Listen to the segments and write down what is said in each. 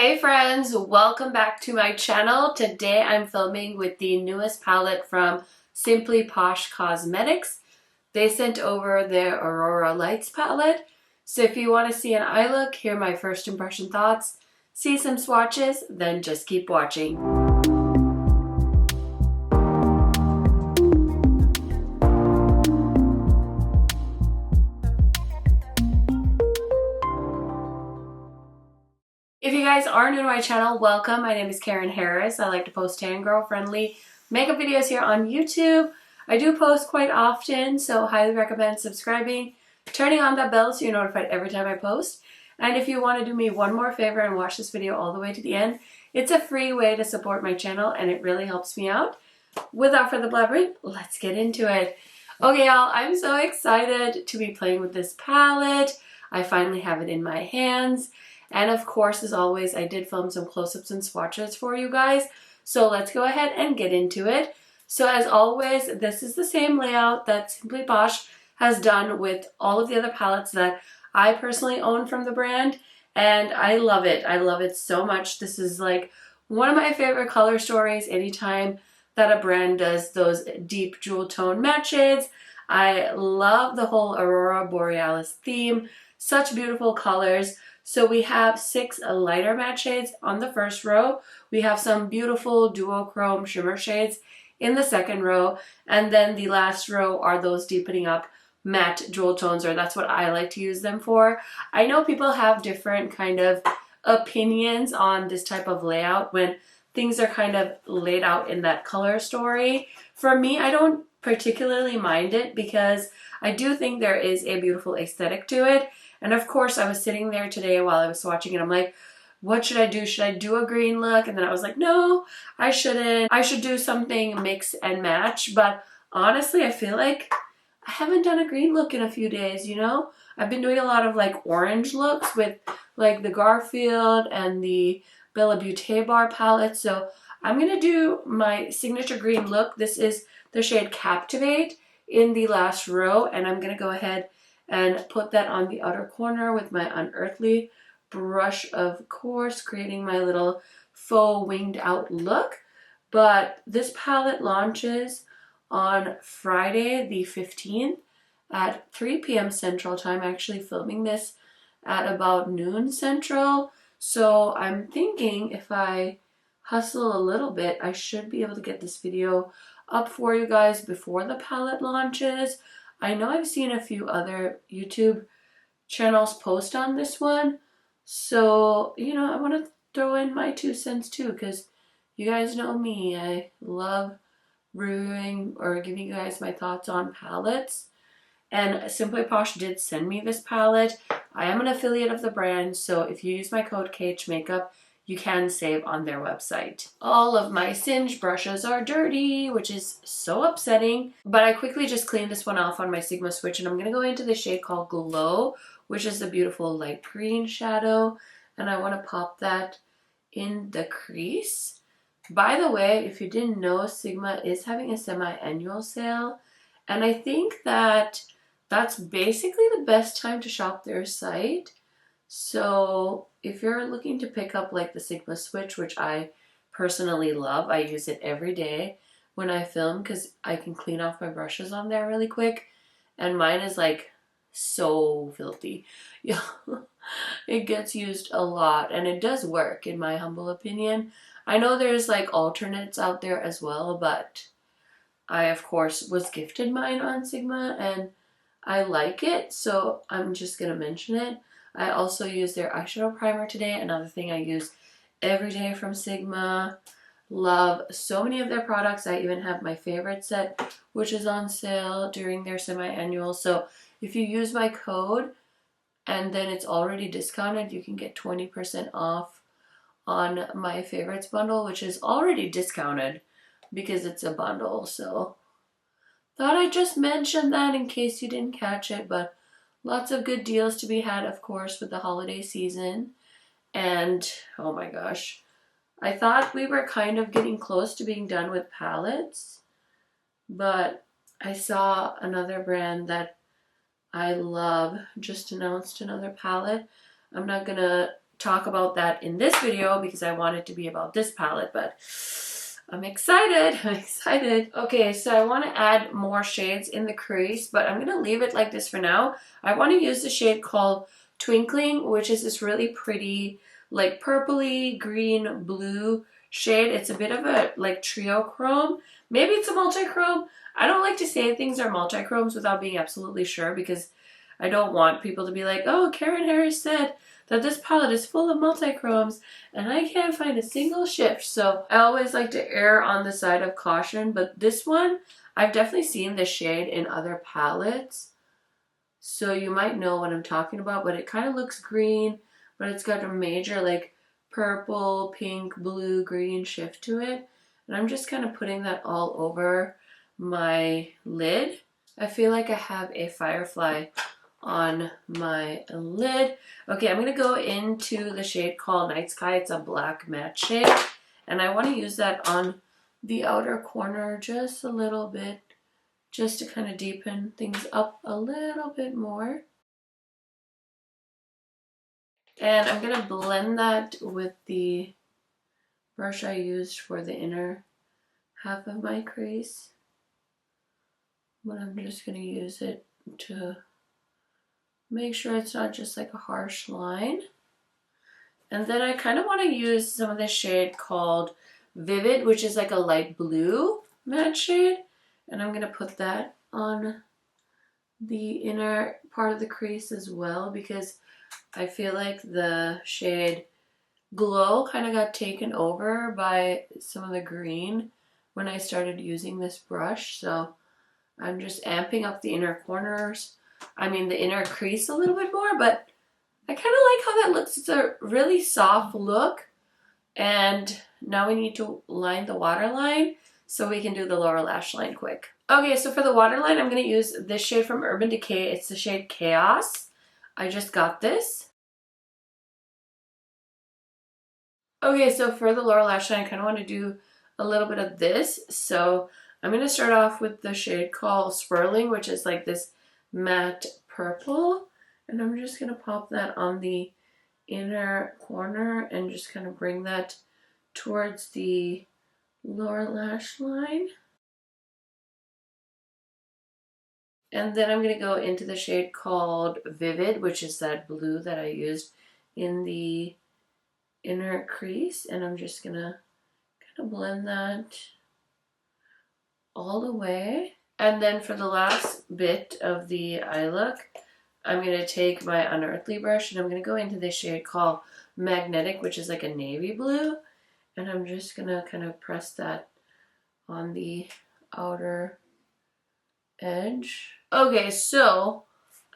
Hey friends, welcome back to my channel. Today I'm filming with the newest palette from Simply Posh Cosmetics. They sent over their Aurora Lights palette. So if you want to see an eye look, hear my first impression thoughts, see some swatches, then just keep watching. If you guys are new to my channel, welcome. My name is KARENHARRIS. I like to post tan girl friendly makeup videos here on YouTube. I do post quite often, so highly recommend subscribing, turning on that bell so you're notified every time I post. And if you want to do me one more favor and watch this video all the way to the end, it's a free way to support my channel and it really helps me out. Without further blabbering, let's get into it. Okay y'all, I'm so excited to be playing with this palette. I finally have it in my hands. And of course, as always, I did film some close-ups and swatches for you guys. So let's go ahead and get into it. So as always, this is the same layout that Simply Posh has done with all of the other palettes that I personally own from the brand. And I love it. I love it so much. This is like one of my favorite color stories anytime that a brand does those deep jewel tone matte shades. I love the whole Aurora Borealis theme. Such beautiful colors. So we have 6 lighter matte shades on the first row. We have some beautiful duochrome shimmer shades in the second row. And then the last row are those deepening up matte jewel tones, or that's what I like to use them for. I know people have different kind of opinions on this type of layout when things are kind of laid out in that color story. For me, I don't particularly mind it because I do think there is a beautiful aesthetic to it. And of course, I was sitting there today while I was swatching and I'm like, what should I do? Should I do a green look? And then I was like, no, I shouldn't. I should do something mix and match. But honestly, I feel like I haven't done a green look in a few days, you know? I've been doing a lot of like orange looks with like the Garfield and the Bella Beaute bar palette. So I'm going to do my signature green look. This is the shade Captivate in the last row. And I'm going to go ahead and put that on the outer corner with my Unearthly brush, of course, creating my little faux winged out look. But this palette launches on Friday the 15th at 3 p.m. Central Time. I'm actually filming this at about noon Central. So I'm thinking if I hustle a little bit, I should be able to get this video up for you guys before the palette launches. I know I've seen a few other YouTube channels post on this one. So, you know, I want to throw in my 2 cents too, because you guys know me. I love reviewing or giving you guys my thoughts on palettes. And Simply Posh did send me this palette. I am an affiliate of the brand, so if you use my code KHMAKEUP, you can save on their website. All of my singed brushes are dirty, which is so upsetting. But I quickly just cleaned this one off on my Sigma switch, and I'm going to go into the shade called Glow, which is the beautiful light green shadow. And I want to pop that in the crease. By the way, if you didn't know, Sigma is having a semi-annual sale. And I think that that's basically the best time to shop their site. So if you're looking to pick up like the Sigma switch, which I personally love, I use it every day when I film because I can clean off my brushes on there really quick. And mine is like so filthy. Yeah, it gets used a lot and it does work in my humble opinion. I know there's like alternates out there as well, but I of course was gifted mine on Sigma and I like it, so I'm just gonna mention it. I also use their eyeshadow primer today, another thing I use every day from Sigma. Love so many of their products. I even have my favorite set, which is on sale during their semi-annual. So if you use my code and then it's already discounted, you can get 20% off on my favorites bundle, which is already discounted because it's a bundle. So thought I'd just mention that in case you didn't catch it, but lots of good deals to be had, of course, with the holiday season. And, oh my gosh, I thought we were kind of getting close to being done with palettes, but I saw another brand that I love just announced another palette. I'm not going to talk about that in this video because I want it to be about this palette, but I'm excited. I'm excited. Okay, so I want to add more shades in the crease, but I'm going to leave it like this for now. I want to use the shade called Twinkling, which is this really pretty, like purpley, green, blue shade. It's a bit of a like trio chrome. Maybe it's a multi-chrome. I don't like to say things are multi-chromes without being absolutely sure because I don't want people to be like, oh, KARENHARRIS said that this palette is full of multi-chromes and I can't find a single shift. So I always like to err on the side of caution, but this one, I've definitely seen this shade in other palettes. So you might know what I'm talking about, but it kind of looks green, but it's got a major like purple, pink, blue, green shift to it. And I'm just kind of putting that all over my lid. I feel like I have a firefly on my lid. Okay, I'm going to go into the shade called Night Sky. It's a black matte shade. And I want to use that on the outer corner just a little bit, just to kind of deepen things up a little bit more. And I'm going to blend that with the brush I used for the inner half of my crease. But I'm just going to use it to make sure it's not just like a harsh line. And then I kind of want to use some of this shade called Vivid, which is like a light blue matte shade. And I'm going to put that on the inner part of the crease as well because I feel like the shade Glow kind of got taken over by some of the green when I started using this brush. So I'm just amping up the inner corners. I mean the inner crease a little bit more, but I kind of like how that looks. It's a really soft look. And now we need to line the waterline so we can do the lower lash line quick. Okay, so for the waterline, I'm going to use this shade from Urban Decay. It's the shade Chaos. I just got this. Okay, so for the lower lash line, I kind of want to do a little bit of this. So I'm going to start off with the shade called Swirling, which is like this matte purple. And I'm just going to pop that on the inner corner and just kind of bring that towards the lower lash line. And then I'm going to go into the shade called Vivid, which is that blue that I used in the inner crease. And I'm just going to kind of blend that all the way. And then for the last bit of the eye look, I'm going to take my Unearthly brush and I'm going to go into this shade called Magnetic, which is like a navy blue. And I'm just going to kind of press that on the outer edge. Okay, so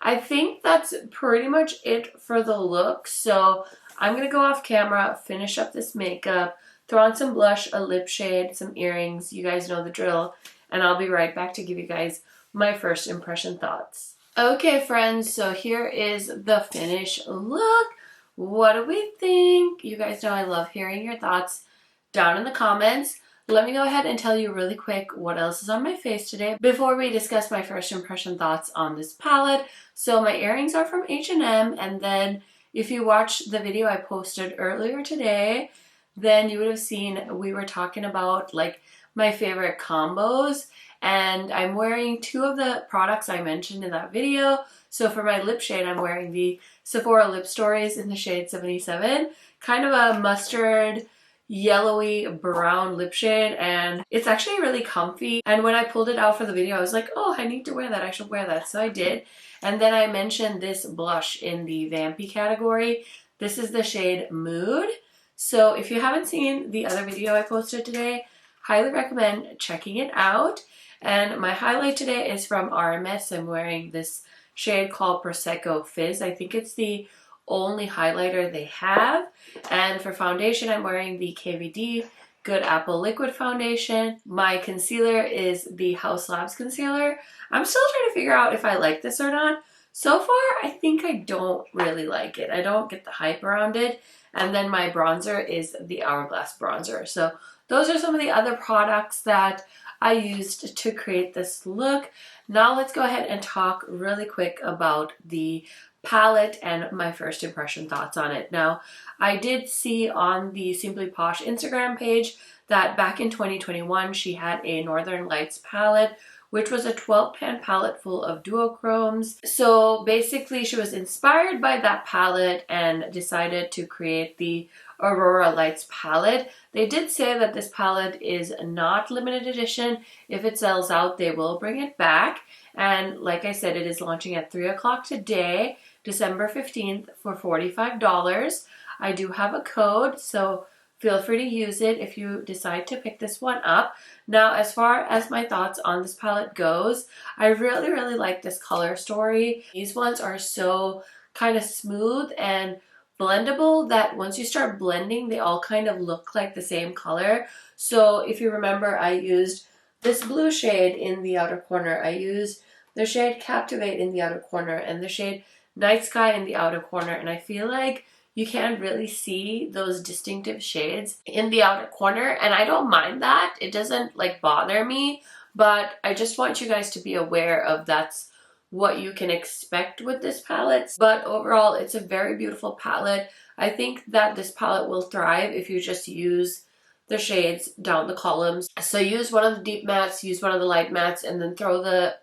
I think that's pretty much it for the look. So I'm going to go off camera, finish up this makeup, throw on some blush, a lip shade, some earrings. You guys know the drill. And I'll be right back to give you guys my first impression thoughts. Okay, friends, so here is the finished look. What do we think? You guys know I love hearing your thoughts down in the comments. Let me go ahead and tell you really quick what else is on my face today before we discuss my first impression thoughts on this palette. So my earrings are from H&M, and then if you watched the video I posted earlier today, then you would have seen we were talking about like my favorite combos, and I'm wearing two of the products I mentioned in that video. So for my lip shade, I'm wearing the Sephora Lip Stories in the shade 77, kind of a mustard yellowy brown lip shade, and it's actually really comfy. And when I pulled it out for the video, I was like, oh, I need to wear that, I should wear that. So I did. And then I mentioned this blush in the Vampy category. This is the shade Mood. So if you haven't seen the other video I posted today, highly recommend checking it out. And my highlight today is from RMS. I'm wearing this shade called Prosecco Fizz. I think it's the only highlighter they have. And for foundation, I'm wearing the KVD Good Apple Liquid Foundation. My concealer is the House Labs concealer. I'm still trying to figure out if I like this or not. So far, I think I don't really like it. I don't get the hype around it. And then my bronzer is the Hourglass bronzer. So those are some of the other products that I used to create this look. Now let's go ahead and talk really quick about the palette and my first impression thoughts on it. Now, I did see on the Simply Posh Instagram page that back in 2021 she had a Northern Lights palette, which was a 12 pan palette full of duochromes. So basically she was inspired by that palette and decided to create the Aurora Lights palette. They did say that this palette is not limited edition. If it sells out, they will bring it back. And like I said, it is launching at 3 o'clock today, December 15th, for $45. I do have a code, so feel free to use it if you decide to pick this one up. Now, as far as my thoughts on this palette goes, I really like this color story. These ones are so kind of smooth and blendable that once you start blending, they all kind of look like the same color. So if you remember, I used this blue shade in the outer corner. I used the shade Captivate in the outer corner and the shade Night Sky in the outer corner. And I feel like you can't really see those distinctive shades in the outer corner. And I don't mind that. It doesn't like bother me. But I just want you guys to be aware of that's what you can expect with this palette. But overall, it's a very beautiful palette. I think that this palette will thrive if you just use the shades down the columns. So use one of the deep mattes, use one of the light mattes, and then throw the,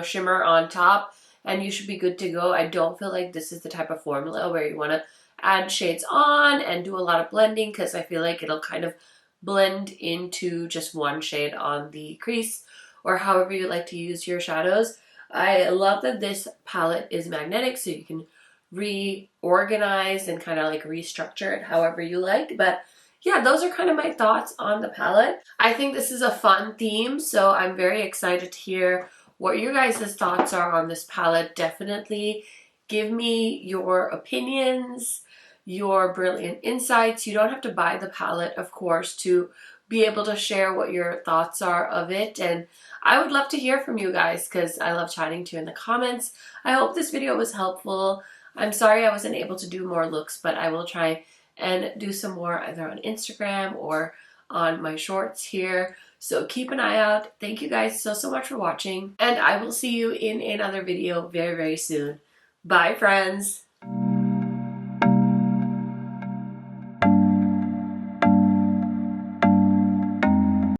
shimmer on top, and you should be good to go. I don't feel like this is the type of formula where you want to add shades on and do a lot of blending, because I feel like it'll kind of blend into just one shade on the crease or however you like to use your shadows. I love that this palette is magnetic, so you can reorganize and kind of like restructure it however you like. But yeah, those are kind of my thoughts on the palette. I think this is a fun theme, so I'm very excited to hear what your guys' thoughts are on this palette. Definitely give me your opinions, your brilliant insights. You don't have to buy the palette, of course, to be able to share what your thoughts are of it. And I would love to hear from you guys because I love chatting to you in the comments. I hope this video was helpful. I'm sorry I wasn't able to do more looks, but I will try and do some more either on Instagram or on my shorts here. So keep an eye out. Thank you guys so much for watching, and I will see you in another video very soon. Bye, friends.